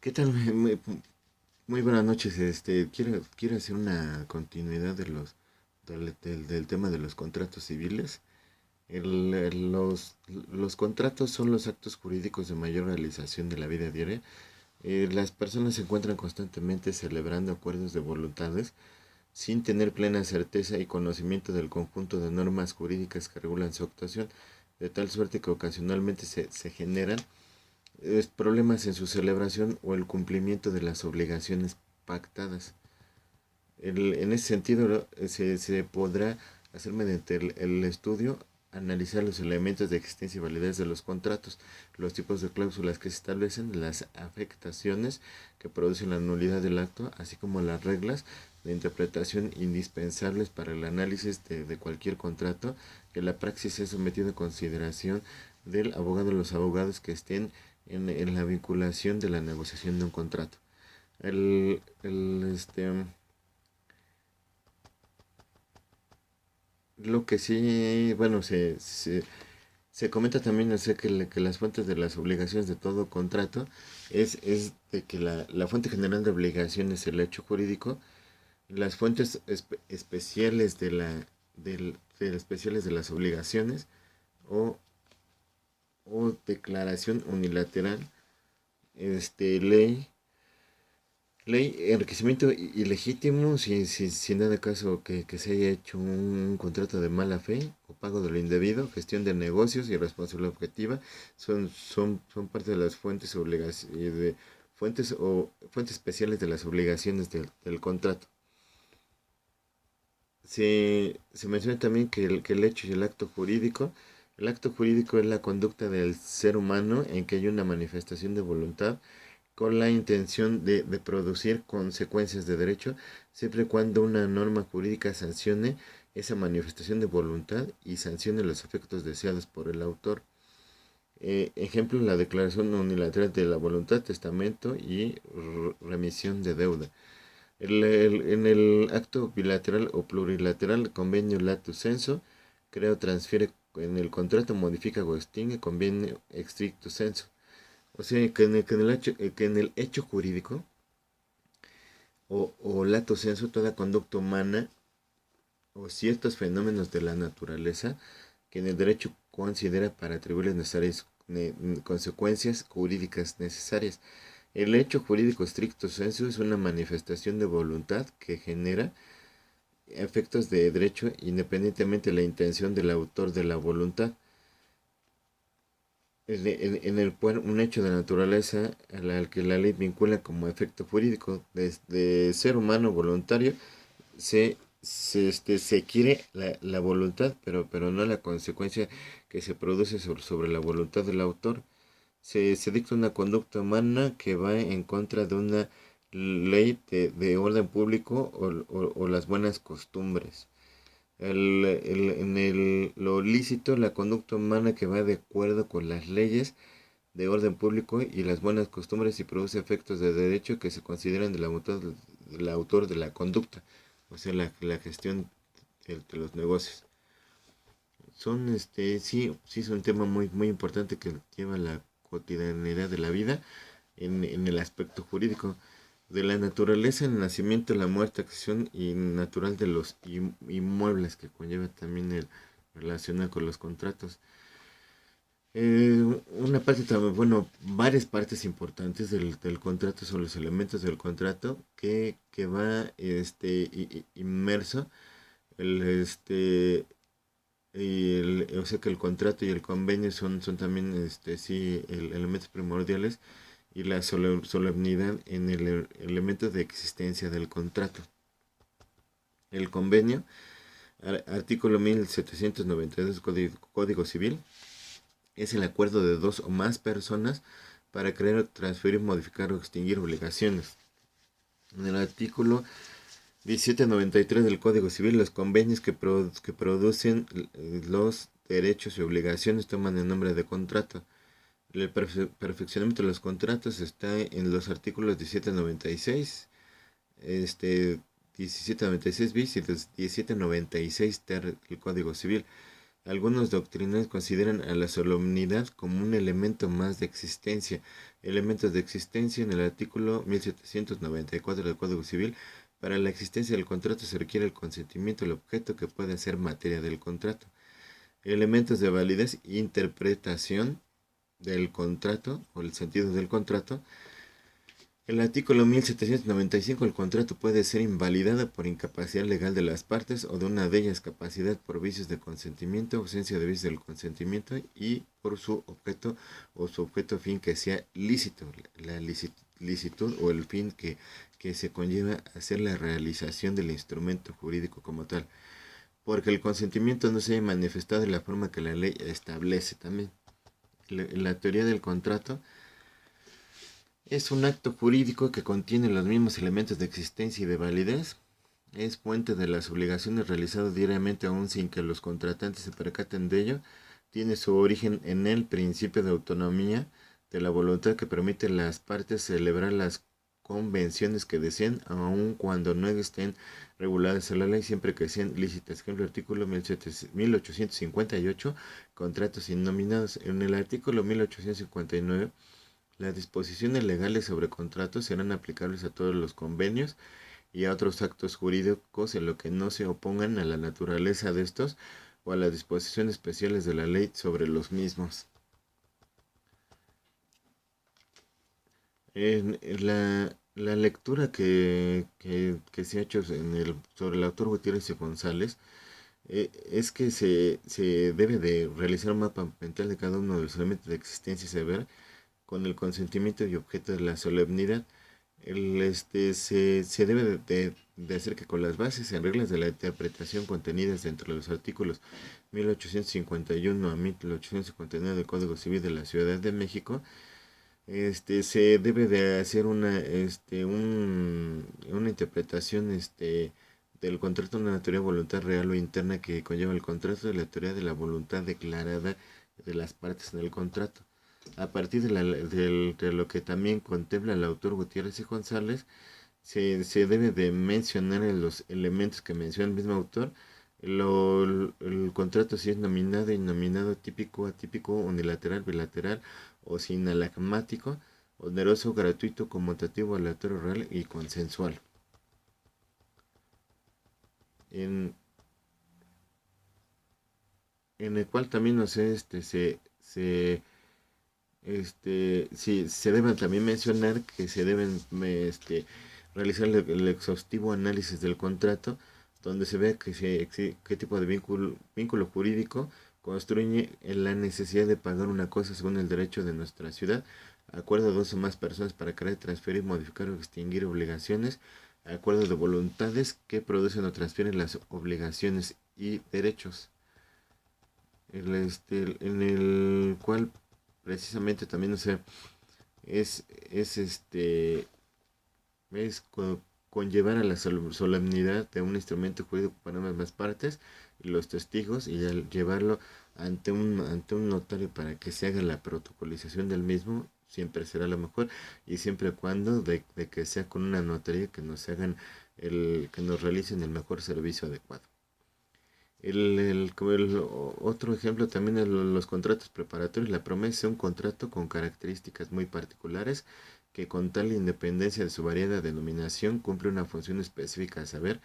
¿Qué tal? Muy buenas noches. Quiero hacer una continuidad del tema de los contratos civiles. Los contratos son los actos jurídicos de mayor realización de la vida diaria. Las personas se encuentran constantemente celebrando acuerdos de voluntades sin tener plena certeza y conocimiento del conjunto de normas jurídicas que regulan su actuación, de tal suerte que ocasionalmente se generan problemas en su celebración o el cumplimiento de las obligaciones pactadas. En ese sentido, ¿no? Se podrá hacer mediante el estudio analizar los elementos de existencia y validez de los contratos, los tipos de cláusulas que se establecen, las afectaciones que producen la nulidad del acto, así como las reglas de interpretación indispensables para el análisis de cualquier contrato, que la praxis es sometida a consideración del abogado o los abogados que estén en la vinculación de la negociación de un contrato. El, el, este, lo que sí, bueno, se comenta también, o sea, que las fuentes de las obligaciones de todo contrato es de que la fuente general de obligaciones es el hecho jurídico, las fuentes especiales especiales de las obligaciones o, o declaración unilateral, ley. Enriquecimiento ilegítimo, si en dado caso que se haya hecho un contrato de mala fe o pago de lo indebido, gestión de negocios y responsabilidad objetiva, son parte de las fuentes de fuentes especiales de las obligaciones del contrato. Se menciona también que el hecho y el acto jurídico es la conducta del ser humano en que hay una manifestación de voluntad con la intención de producir consecuencias de derecho, siempre y cuando una norma jurídica sancione esa manifestación de voluntad y sancione los efectos deseados por el autor. Ejemplo, la declaración unilateral de la voluntad, testamento y remisión de deuda. En el acto bilateral o plurilateral, convenio lato sensu, crea o transfiere en el contrato, modifica o extingue, convenio stricto sensu. O sea, que en el hecho jurídico o lato sensu, toda conducta humana o ciertos fenómenos de la naturaleza que en el derecho considera para atribuirles consecuencias jurídicas necesarias. El hecho jurídico estricto sensu es una manifestación de voluntad que genera efectos de derecho independientemente de la intención del autor de la voluntad, en el cual un hecho de naturaleza al que la ley vincula como efecto jurídico desde ser humano voluntario se quiere la voluntad, pero no la consecuencia que se produce sobre la voluntad del autor. Se dicta una conducta humana que va en contra de una ley de orden público o las buenas costumbres. Lo lícito, la conducta humana que va de acuerdo con las leyes de orden público y las buenas costumbres y produce efectos de derecho que se consideran del autor de la conducta, o sea, la gestión de los negocios. Sí, es un tema muy importante que lleva la cotidianidad de la vida en el aspecto jurídico de la naturaleza, el nacimiento, la muerte, acción y natural de los inmuebles que conlleva también el relacionado con los contratos. Una parte también, bueno, varias partes importantes del contrato son los elementos del contrato que va inmerso el o sea que el contrato y el convenio son también sí elementos primordiales y la solemnidad en el elemento de existencia del contrato. El convenio, artículo 1792 Código Civil, es el acuerdo de dos o más personas para crear, transferir, modificar o extinguir obligaciones. En el artículo 1793 del Código Civil, los convenios que producen los derechos y obligaciones toman el nombre de contrato. El perfeccionamiento de los contratos está en los artículos 1796, 1796 bis y 1796 ter del Código Civil. Algunos doctrinarios consideran a la solemnidad como un elemento más de existencia. Elementos de existencia en el artículo 1794 del Código Civil. Para la existencia del contrato se requiere el consentimiento del objeto que puede ser materia del contrato. Elementos de validez, interpretación del contrato o el sentido del contrato. El artículo 1795, el contrato puede ser invalidado por incapacidad legal de las partes o de una de ellas, capacidad por vicios de consentimiento, ausencia de vicios del consentimiento y por su objeto o su objeto fin que sea lícito, la licitud o el fin que se conlleva a hacer la realización del instrumento jurídico como tal, porque el consentimiento no se haya manifestado de la forma que la ley establece también. La teoría del contrato es un acto jurídico que contiene los mismos elementos de existencia y de validez. Es fuente de las obligaciones realizadas diariamente aun sin que los contratantes se percaten de ello. Tiene su origen en el principio de autonomía de la voluntad que permite a las partes celebrar las convenciones que deseen, aun cuando no estén reguladas en la ley, siempre que sean lícitas. Ejemplo, artículo 1858, contratos innominados. En el artículo 1859, las disposiciones legales sobre contratos serán aplicables a todos los convenios y a otros actos jurídicos en lo que no se opongan a la naturaleza de estos o a las disposiciones especiales de la ley sobre los mismos. La lectura que se ha hecho sobre el autor Gutiérrez y González es que se debe de realizar un mapa mental de cada uno de los elementos de existencia y saber con el consentimiento y objeto de la solemnidad. Se debe de hacer que con las bases en reglas de la interpretación contenidas dentro de los artículos 1851 a 1859 del Código Civil de la Ciudad de México, se debe de hacer una interpretación del contrato de una teoría de voluntad real o interna que conlleva el contrato, de la teoría de la voluntad declarada de las partes en el contrato. A partir de lo que también contempla el autor Gutiérrez y González, se debe de mencionar en los elementos que menciona el mismo autor, el contrato si es nominado, innominado, típico, atípico, unilateral, bilateral o sinalagmático, oneroso, gratuito, conmutativo, aleatorio, real y consensual. En, en el cual también, no sé, sí, se debe también mencionar que se deben realizar el exhaustivo análisis del contrato, donde se ve qué tipo de vínculo jurídico construye en la necesidad de pagar una cosa según el derecho de nuestra ciudad, acuerdo de dos o más personas para crear, transferir, modificar o extinguir obligaciones, acuerdo de voluntades que producen o transfieren las obligaciones y derechos, en el cual precisamente también, o sea, es, es este, es conllevar a la solemnidad de un instrumento jurídico para ambas partes y los testigos, y al llevarlo ante un notario para que se haga la protocolización del mismo, siempre será lo mejor, y siempre y cuando de que sea con una notaría que nos hagan que nos realicen el mejor servicio adecuado. El otro ejemplo también es los contratos preparatorios. La promesa es un contrato con características muy particulares que, con tal independencia de su variada denominación, cumple una función específica, a saber,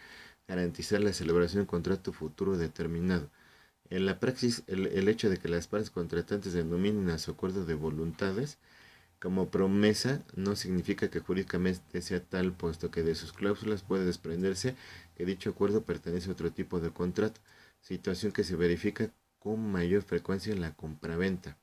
garantizar la celebración de un contrato futuro determinado. En la praxis, el hecho de que las partes contratantes denominen a su acuerdo de voluntades como promesa no significa que jurídicamente sea tal, puesto que de sus cláusulas puede desprenderse que dicho acuerdo pertenece a otro tipo de contrato, situación que se verifica con mayor frecuencia en la compraventa.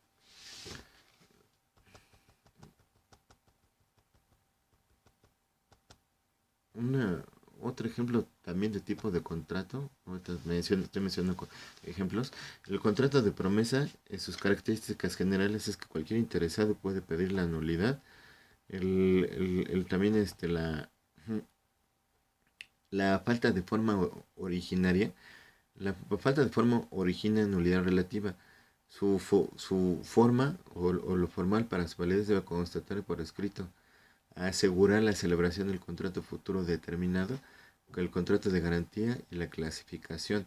Una, Otro ejemplo también de tipo de contrato, ahorita estoy mencionando ejemplos. El contrato de promesa, en sus características generales, es que cualquier interesado puede pedir la nulidad. También la falta de forma originaria. La falta de forma origina nulidad relativa. Su forma o lo formal para su validez debe constatar por escrito. Asegurar la celebración del contrato futuro determinado, el contrato de garantía y la clasificación.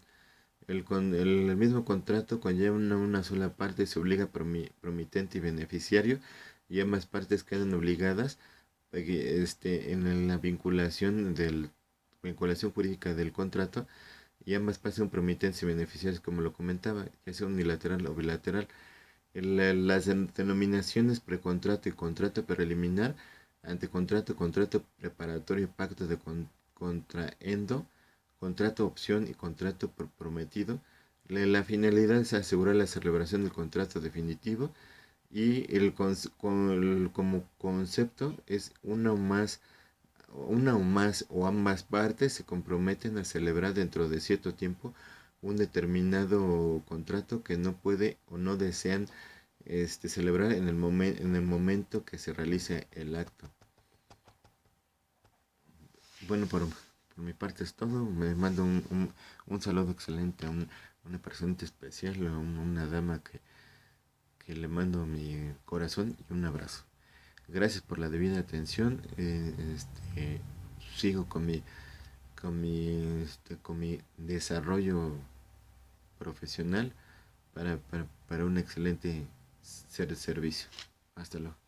El mismo contrato conlleva una sola parte, se obliga promitente y beneficiario, y ambas partes quedan obligadas en la vinculación jurídica del contrato, y ambas partes son promitentes y beneficiarios, como lo comentaba, ya sea unilateral o bilateral. Las denominaciones precontrato y contrato preliminar, antecontrato, contrato preparatorio, pacto de contraendo, contrato opción y contrato prometido. La finalidad es asegurar la celebración del contrato definitivo, y como concepto es una o más o ambas partes se comprometen a celebrar dentro de cierto tiempo un determinado contrato que no puede o no desean celebrar en el momento que se realice el acto. Bueno, por mi parte es todo. Me mando un saludo excelente a una persona especial, a una dama que le mando mi corazón y un abrazo. Gracias por la debida atención. Sigo con mi desarrollo profesional para un excelente servicio. Hasta luego.